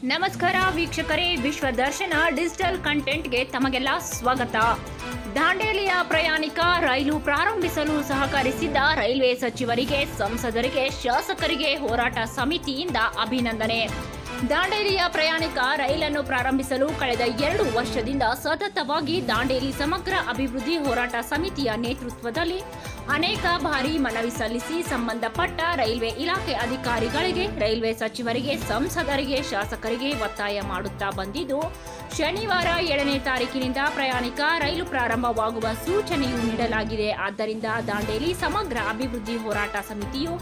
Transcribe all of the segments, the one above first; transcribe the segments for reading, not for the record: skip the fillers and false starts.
ನಮಸ್ಕಾರ ವೀಕ್ಷಕರೇ, ವಿಶ್ವ ದರ್ಶನ ಡಿಜಿಟಲ್ ಕಂಟೆಂಟ್ಗೆ ತಮಗೆಲ್ಲ ಸ್ವಾಗತ. ದಾಂಡೇಲಿಯ ಪ್ರಯಾಣಿಕ ರೈಲು ಪ್ರಾರಂಭಿಸಲು ಸಹಕರಿಸಿದ್ದ ರೈಲ್ವೆ ಸಚಿವರಿಗೆ, ಸಂಸದರಿಗೆ, ಶಾಸಕರಿಗೆ ಹೋರಾಟ ಸಮಿತಿಯಿಂದ ಅಭಿನಂದನೆ. ದಾಂಡೇಲಿಯ ಪ್ರಯಾಣಿಕ ರೈಲನ್ನು ಪ್ರಾರಂಭಿಸಲು ಕಳೆದ 2 ವರ್ಷದಿಂದ ಸತತವಾಗಿ ದಾಂಡೇಲಿ ಸಮಗ್ರ ಅಭಿವೃದ್ಧಿ ಹೋರಾಟ ಸಮಿತಿಯ ನೇತೃತ್ವದಲ್ಲಿ ಅನೇಕ ಬಾರಿ ಮನವಿ ಸಲ್ಲಿಸಿ ಸಂಬಂಧಪಟ್ಟ ರೈಲ್ವೆ ಇಲಾಖೆ ಅಧಿಕಾರಿಗಳಿಗೆ, ರೈಲ್ವೆ ಸಚಿವರಿಗೆ, ಸಂಸದರಿಗೆ, ಶಾಸಕರಿಗೆ ಒತ್ತಾಯ ಮಾಡುತ್ತಾ ಬಂದಿದ್ದು, ಶನಿವಾರ 7ನೇ ತಾರೀಕಿನಿಂದ ಪ್ರಯಾಣಿಕ ರೈಲು ಪ್ರಾರಂಭವಾಗುವ ಸೂಚನೆಯೂ ನೀಡಲಾಗಿದೆ. ಆದ್ದರಿಂದ ದಾಂಡೇಲಿ ಸಮಗ್ರ ಅಭಿವೃದ್ಧಿ ಹೋರಾಟ ಸಮಿತಿಯು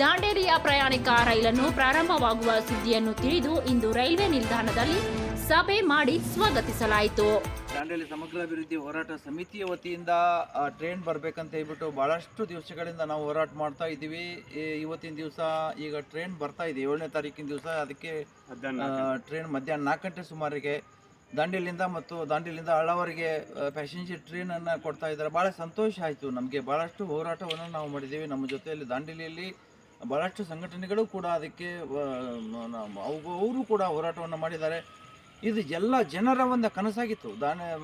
ದಾಂಡೇಲಿಯ ಪ್ರಯಾಣಿಕ ರೈಲನ್ನು ಪ್ರಾರಂಭವಾಗುವ ಸುದ್ದಿಯನ್ನು ತಿಳಿದು ಇಂದು ರೈಲ್ವೆ ನಿಲ್ದಾಣದಲ್ಲಿ ಸಭೆ ಮಾಡಿ ಸ್ವಾಗತಿಸಲಾಯಿತು. ದಾಂಡೇಲಿ ಸಮಗ್ರ ಅಭಿವೃದ್ಧಿ ಹೋರಾಟ ಸಮಿತಿಯ ವತಿಯಿಂದ ಟ್ರೈನ್ ಬರಬೇಕಂತ ಹೇಳ್ಬಿಟ್ಟು ಭಾಳಷ್ಟು ದಿವಸಗಳಿಂದ ನಾವು ಹೋರಾಟ ಮಾಡ್ತಾ ಇದ್ದೀವಿ. ಇವತ್ತಿನ ದಿವಸ ಈಗ ಟ್ರೈನ್ ಬರ್ತಾ ಇದೆ, 7ನೇ ತಾರೀಕಿನ ದಿವಸ. ಅದಕ್ಕೆ ಟ್ರೈನ್ ಮಧ್ಯಾಹ್ನ 4 ಗಂಟೆ ಸುಮಾರಿಗೆ ದಾಂಡೇಲಿಂದ ಹಳ್ಳವರೆಗೆ ಪ್ಯಾಸೆಂಜರ್ ಟ್ರೈನನ್ನು ಕೊಡ್ತಾ ಇದ್ದಾರೆ. ಭಾಳ ಸಂತೋಷ ಆಯಿತು ನಮಗೆ. ಭಾಳಷ್ಟು ಹೋರಾಟವನ್ನು ನಾವು ಮಾಡಿದ್ದೀವಿ. ನಮ್ಮ ಜೊತೆಯಲ್ಲಿ ದಾಂಡೇಲಿಯಲ್ಲಿ ಭಾಳಷ್ಟು ಸಂಘಟನೆಗಳು ಕೂಡ ಅದಕ್ಕೆ ಅವರು ಕೂಡ ಹೋರಾಟವನ್ನು ಮಾಡಿದ್ದಾರೆ. ಇದು ಎಲ್ಲ ಜನರ ಒಂದು ಕನಸಾಗಿತ್ತು.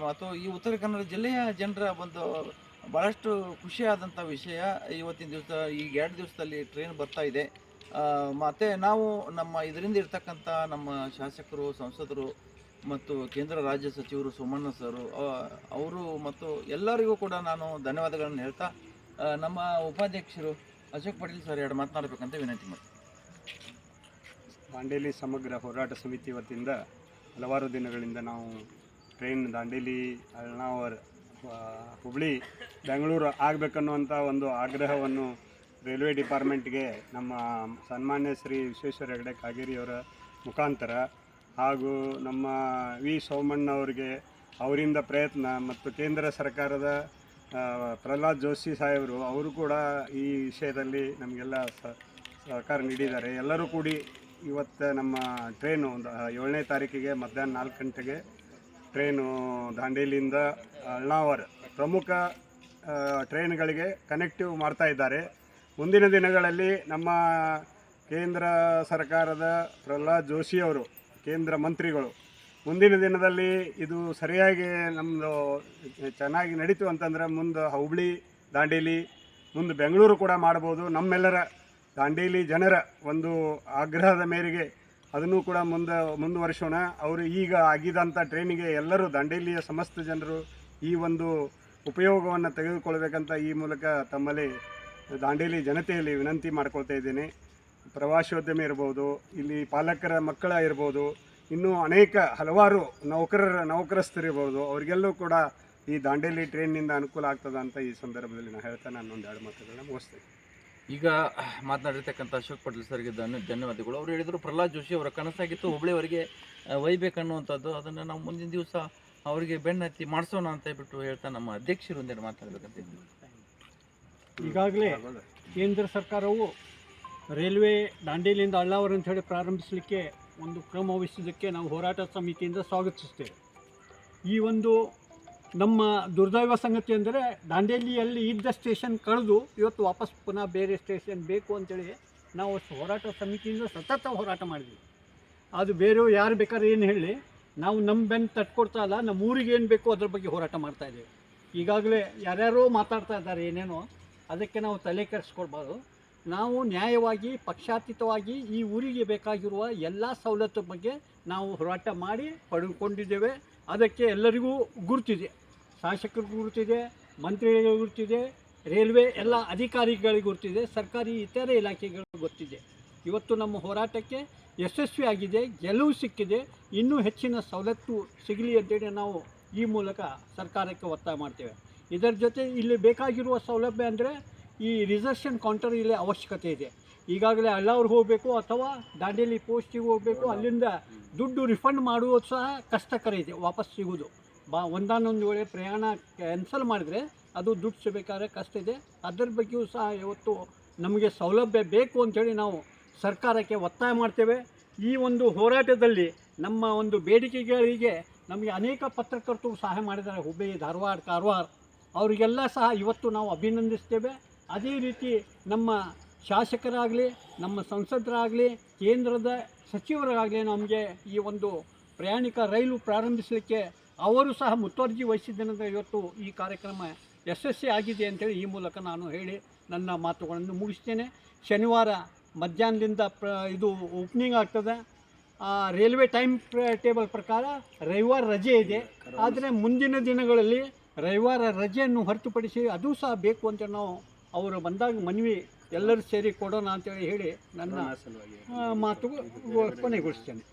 ಮತ್ತು ಈ ಉತ್ತರ ಕನ್ನಡ ಜಿಲ್ಲೆಯ ಜನರ ಒಂದು ಭಾಳಷ್ಟು ಖುಷಿಯಾದಂಥ ವಿಷಯ. ಇವತ್ತಿನ ದಿವಸ ಈಗ 2 ದಿವಸದಲ್ಲಿ ಟ್ರೈನ್ ಬರ್ತಾ ಇದೆ. ಮತ್ತು ನಾವು ಇದರಿಂದ ಇರ್ತಕ್ಕಂಥ ನಮ್ಮ ಶಾಸಕರು, ಸಂಸದರು ಮತ್ತು ಕೇಂದ್ರ ರಾಜ್ಯ ಸಚಿವರು ಸೋಮಣ್ಣ ಸರು ಅವರು ಮತ್ತು ಎಲ್ಲರಿಗೂ ಕೂಡ ನಾನು ಧನ್ಯವಾದಗಳನ್ನು ಹೇಳ್ತಾ, ನಮ್ಮ ಉಪಾಧ್ಯಕ್ಷರು ಅಶೋಕ್ ಪಾಟೀಲ್ ಸರ್ 2 ಮಾತನಾಡಬೇಕಂತ ವಿನಂತಿ ಮಾಡ್ತೀನಿ. ದಾಂಡೇಲಿ ಸಮಗ್ರ ಹೋರಾಟ ಸಮಿತಿ ವತಿಯಿಂದ ಹಲವಾರು ದಿನಗಳಿಂದ ನಾವು ಟ್ರೈನ್ ದಾಂಡೇಲಿ, ಅಳ್ನಾವರ್, ಹುಬ್ಳಿ, ಬೆಂಗಳೂರು ಆಗಬೇಕನ್ನುವಂಥ ಒಂದು ಆಗ್ರಹವನ್ನು ರೈಲ್ವೆ ಡಿಪಾರ್ಟ್ಮೆಂಟ್ಗೆ ನಮ್ಮ ಸನ್ಮಾನ್ಯ ಶ್ರೀ ವಿಶ್ವೇಶ್ವರ ಹೆಗಡೆ ಕಾಗೇರಿಯವರ ಮುಖಾಂತರ ಹಾಗೂ ನಮ್ಮ ವಿ ಸೋಮಣ್ಣ ಅವರಿಗೆ ಅವರಿಂದ ಪ್ರಯತ್ನ ಮತ್ತು ಕೇಂದ್ರ ಸರ್ಕಾರದ ಪ್ರಹ್ಲಾದ್ ಜೋಶಿ ಸಾಹೇಬರು ಅವರು ಕೂಡ ಈ ವಿಷಯದಲ್ಲಿ ನಮಗೆಲ್ಲ ಸಹಕಾರ ನೀಡಿದ್ದಾರೆ. ಎಲ್ಲರೂ ಕೂಡಿ ಇವತ್ತು ನಮ್ಮ ಟ್ರೈನು 7ನೇ ತಾರೀಕಿಗೆ ಮಧ್ಯಾಹ್ನ 4 ಗಂಟೆಗೆ ಟ್ರೈನು ದಾಂಡೇಲಿಯಿಂದ ಅಳ್ನಾವರ್ ಪ್ರಮುಖ ಟ್ರೈನ್ಗಳಿಗೆ ಕನೆಕ್ಟಿವ್ ಮಾಡ್ತಾ ಇದ್ದಾರೆ. ಮುಂದಿನ ದಿನಗಳಲ್ಲಿ ನಮ್ಮ ಕೇಂದ್ರ ಸರ್ಕಾರದ ಪ್ರಹ್ಲಾದ್ ಜೋಶಿಯವರು, ಕೇಂದ್ರ ಮಂತ್ರಿಗಳು, ಮುಂದಿನ ದಿನದಲ್ಲಿ ಇದು ಸರಿಯಾಗಿ ನಮ್ಮದು ಚೆನ್ನಾಗಿ ನಡೀತು ಅಂತಂದರೆ ಮುಂದೆ ಹುಬ್ಳಿ, ದಾಂಡೇಲಿ, ಮುಂದೆ ಬೆಂಗಳೂರು ಕೂಡ ಮಾಡ್ಬೋದು. ನಮ್ಮೆಲ್ಲರ ದಾಂಡೇಲಿ ಜನರ ಒಂದು ಆಗ್ರಹದ ಮೇರೆಗೆ ಅದನ್ನು ಕೂಡ ಮುಂದುವರಿಸೋಣ. ಅವರು ಈಗ ಆಗಿದಂಥ ಟ್ರೈನಿಗೆ ಎಲ್ಲರೂ ದಾಂಡೇಲಿಯ ಸಮಸ್ತ ಜನರು ಈ ಒಂದು ಉಪಯೋಗವನ್ನು ತೆಗೆದುಕೊಳ್ಬೇಕಂತ ಈ ಮೂಲಕ ತಮ್ಮಲ್ಲಿ ದಾಂಡೇಲಿ ಜನತೆಯಲ್ಲಿ ವಿನಂತಿ ಮಾಡ್ಕೊಳ್ತಾ ಇದ್ದೇನೆ. ಪ್ರವಾಸೋದ್ಯಮ ಇರ್ಬೋದು, ಇಲ್ಲಿ ಪಾಲಕರ ಮಕ್ಕಳ ಇರ್ಬೋದು, ಇನ್ನೂ ಅನೇಕ ಹಲವಾರು ನೌಕರಸ್ಥರಿರ್ಬೋದು, ಅವರಿಗೆಲ್ಲೂ ಕೂಡ ಈ ದಾಂಡೇಲಿ ಟ್ರೈನ್ನಿಂದ ಅನುಕೂಲ ಆಗ್ತದೆ ಅಂತ ಈ ಸಂದರ್ಭದಲ್ಲಿ ನಾನು ಹೇಳ್ತಾ ನಾನು 1-2 ಮಾತುಗಳನ್ನ ಮುಗಿಸ್ತೇನೆ. ಈಗ ಮಾತನಾಡಿರ್ತಕ್ಕಂಥ ಅಶೋಕ್ ಪಾಟೀಲ್ ಸರ್ಗೆ ಧನ್ಯವಾದಗಳು. ಅವರು ಹೇಳಿದರು ಪ್ರಹ್ಲಾದ್ ಜೋಶಿ ಅವರ ಕನಸಾಗಿತ್ತು ಹುಬ್ಳಿಯವರಿಗೆ ಒಯ್ಬೇಕನ್ನುವಂಥದ್ದು. ಅದನ್ನು ನಾವು ಮುಂದಿನ ದಿವಸ ಅವರಿಗೆ ಬೆನ್ನತ್ತಿ ಮಾಡಿಸೋಣ ಅಂತ ಹೇಳ್ಬಿಟ್ಟು ಹೇಳ್ತಾ ನಮ್ಮ ಅಧ್ಯಕ್ಷರು ಒಂದೆರಡು ಮಾತನಾಡಬೇಕಂತ. ಈಗಾಗಲೇ ಕೇಂದ್ರ ಸರ್ಕಾರವು ರೈಲ್ವೆ ದಾಂಡೇಲಿಯಿಂದ ಅಳ್ಳಾವರ ಅಂತ ಹೇಳಿ ಪ್ರಾರಂಭಿಸಲಿಕ್ಕೆ ಒಂದು ಕ್ರಮ ವಹಿಸಿದ್ದಕ್ಕೆ ನಾವು ಹೋರಾಟ ಸಮಿತಿಯಿಂದ ಸ್ವಾಗತಿಸ್ತೇವೆ. ಈ ಒಂದು ನಮ್ಮ ದುರ್ದೈವ ಸಂಗತಿ ಅಂದರೆ ದಾಂಡೇಲಿಯಲ್ಲಿ ಇದ್ದ ಸ್ಟೇಷನ್ ಕಳೆದು ಇವತ್ತು ವಾಪಸ್ ಪುನಃ ಬೇರೆ ಸ್ಟೇಷನ್ ಬೇಕು ಅಂತೇಳಿ ನಾವು ಹೋರಾಟ ಸಮಿತಿಯಿಂದ ಸತತ ಹೋರಾಟ ಮಾಡಿದ್ವಿ. ಅದು ಬೇರೆಯವ್ರು ಯಾರು ಬೇಕಾದ್ರೆ ಏನು ಹೇಳಿ, ನಾವು ನಮ್ಮ ಬೆನ್ನು ತಟ್ಕೊಡ್ತಾ ಇಲ್ಲ, ನಮ್ಮ ಊರಿಗೆ ಏನು ಬೇಕು ಅದ್ರ ಬಗ್ಗೆ ಹೋರಾಟ ಮಾಡ್ತಾಯಿದ್ದೇವೆ. ಈಗಾಗಲೇ ಯಾರ್ಯಾರೋ ಮಾತಾಡ್ತಾ ಇದ್ದಾರೆ ಏನೇನೋ, ಅದಕ್ಕೆ ನಾವು ತಲೆ ಕೆಡಿಸ್ಕೊಳ್ಬಾರ್ದು. ನಾವು ನ್ಯಾಯವಾಗಿ, ಪಕ್ಷಾತೀತವಾಗಿ ಈ ಊರಿಗೆ ಬೇಕಾಗಿರುವ ಎಲ್ಲ ಸವಲತ್ತು ಬಗ್ಗೆ ನಾವು ಹೋರಾಟ ಮಾಡಿ ಪಡೆದುಕೊಂಡಿದ್ದೇವೆ. ಅದಕ್ಕೆ ಎಲ್ಲರಿಗೂ ಗುರುತಿದೆ, ಶಾಸಕರಿಗೂ ಗುರುತಿದೆ, ಮಂತ್ರಿಗಳಿಗೂ ಗುರುತಿದೆ, ರೈಲ್ವೆ ಎಲ್ಲ ಅಧಿಕಾರಿಗಳಿಗೆ ಗುರುತಿದೆ, ಸರ್ಕಾರಿ ಇತರೆ ಇಲಾಖೆಗಳಿಗೂ ಗೊತ್ತಿದೆ. ಇವತ್ತು ನಮ್ಮ ಹೋರಾಟಕ್ಕೆ ಯಶಸ್ವಿಯಾಗಿದೆ, ಗೆಲುವು ಸಿಕ್ಕಿದೆ. ಇನ್ನೂ ಹೆಚ್ಚಿನ ಸವಲತ್ತು ಸಿಗಲಿ ಅಂತೇಳಿ ನಾವು ಈ ಮೂಲಕ ಸರ್ಕಾರಕ್ಕೆ ಒತ್ತಾಯ ಮಾಡ್ತೇವೆ. ಇದರ ಜೊತೆ ಇಲ್ಲಿ ಬೇಕಾಗಿರುವ ಸೌಲಭ್ಯ ಅಂದರೆ ಈ ರಿಸರ್ವೇಷನ್ ಕೌಂಟರ್ ಇಲ್ಲಿ ಅವಶ್ಯಕತೆ ಇದೆ. ಈಗಾಗಲೇ ಅಳ್ಳಾವ್ರಿಗೆ ಹೋಗಬೇಕು ಅಥವಾ ದಾಂಡೇಲಿ ಪೋಸ್ಟಿಗೆ ಹೋಗಬೇಕು, ಅಲ್ಲಿಂದ ದುಡ್ಡು ರಿಫಂಡ್ ಮಾಡುವುದು ಸಹ ಕಷ್ಟಕರ ಇದೆ, ವಾಪಸ್ ಸಿಗೋದು. ಒಂದಾನೊಂದು ವೇಳೆ ಪ್ರಯಾಣ ಕ್ಯಾನ್ಸಲ್ ಮಾಡಿದರೆ ಅದು ದುಡ್ಡು ಸಿಗಬೇಕಾದ್ರೆ ಕಷ್ಟ ಇದೆ. ಅದರ ಬಗ್ಗೆಯೂ ಸಹ ಇವತ್ತು ನಮಗೆ ಸೌಲಭ್ಯ ಬೇಕು ಅಂಥೇಳಿ ನಾವು ಸರ್ಕಾರಕ್ಕೆ ಒತ್ತಾಯ ಮಾಡ್ತೇವೆ. ಈ ಒಂದು ಹೋರಾಟದಲ್ಲಿ ನಮ್ಮ ಒಂದು ಬೇಡಿಕೆಗಳಿಗೆ ನಮಗೆ ಅನೇಕ ಪತ್ರಕರ್ತರು ಸಹಾಯ ಮಾಡಿದ್ದಾರೆ, ಹುಬ್ಬಳ್ಳಿ, ಧಾರವಾಡ, ಕಾರವಾರ, ಅವರಿಗೆಲ್ಲ ಸಹ ಇವತ್ತು ನಾವು ಅಭಿನಂದಿಸ್ತೇವೆ. ಅದೇ ರೀತಿ ನಮ್ಮ ಶಾಸಕರಾಗಲಿ, ನಮ್ಮ ಸಂಸದರಾಗಲಿ, ಕೇಂದ್ರದ ಸಚಿವರಾಗಲಿ ನಮಗೆ ಈ ಒಂದು ಪ್ರಯಾಣಿಕ ರೈಲು ಪ್ರಾರಂಭಿಸಲಿಕ್ಕೆ ಅವರು ಸಹ ಮುತುವರ್ಜಿ ವಹಿಸಿದ್ದರಿಂದ ಇವತ್ತು ಈ ಕಾರ್ಯಕ್ರಮ ಯಶಸ್ವಿ ಆಗಿದೆ ಅಂತೇಳಿ ಈ ಮೂಲಕ ನಾನು ಹೇಳಿ ನನ್ನ ಮಾತುಗಳನ್ನು ಮುಗಿಸ್ತೇನೆ. ಶನಿವಾರ ಮಧ್ಯಾಹ್ನದಿಂದ ಇದು ಓಪನಿಂಗ್ ಆಗ್ತದೆ. ರೈಲ್ವೆ ಟೈಮ್ ಟೇಬಲ್ ಪ್ರಕಾರ ರವಿವಾರ ರಜೆ ಇದೆ. ಆದರೆ ಮುಂದಿನ ದಿನಗಳಲ್ಲಿ ರವಿವಾರ ರಜೆಯನ್ನು ಹೊರತುಪಡಿಸಿ ಅದು ಸಹ ಬೇಕು ಅಂತ ನಾವು ಅವರು ಬಂದಾಗ ಮನವಿ ಎಲ್ಲರೂ ಸೇರಿ ಕೊಡೋಣ ಅಂತೇಳಿ ಹೇಳಿ ನನ್ನ ಮಾತು ಕೊನೆಗೊಳಿಸ್ತೇನೆ.